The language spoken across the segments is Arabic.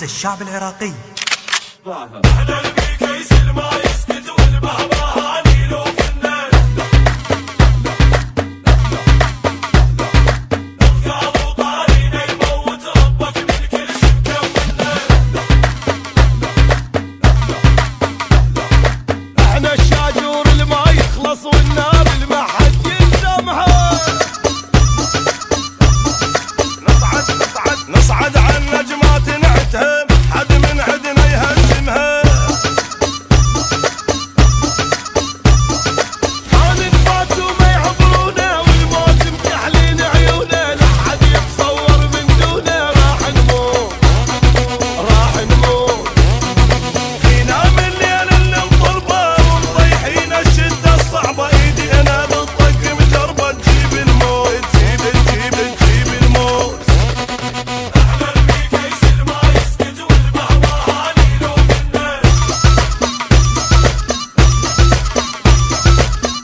الشعب العراقي. احنا البيكيس ما يسكت والبهبهان يلوكنا، القاضي طارينا يموت ربك من كل شبكة ومنا. احنا الشاجور اللي ما يخلص والنار اللي ما حد يلزمها، نصعد عن نجمات نعتهم حد من عدنا يهزمها. عن نفات وما يعبرونا والموت مكحلين عيونا، لا حد يتصور من دونه راح نموت راح نموت. فينا من الليل اللي نطلبه ومطيحين الشدة الصعبة، ايدينا بالطق مجربة تجيب الموت تجيب الموت. احنا البيكيس ما يسكت والبهبهان يلوكنا،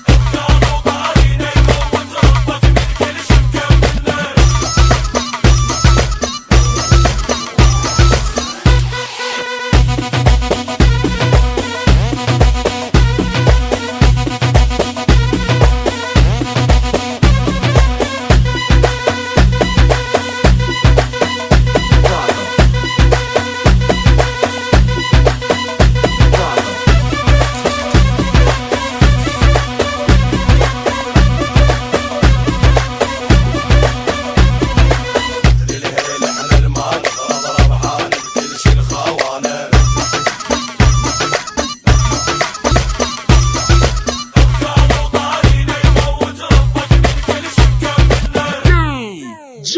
القاضي طارينا يموت ربك من كل شبكة ومنا. الهيل احنا المال ضرب ربحان بكل شي الخوانه. القاضي طارينا يموت ربك من كل شبكة ومنا. DJ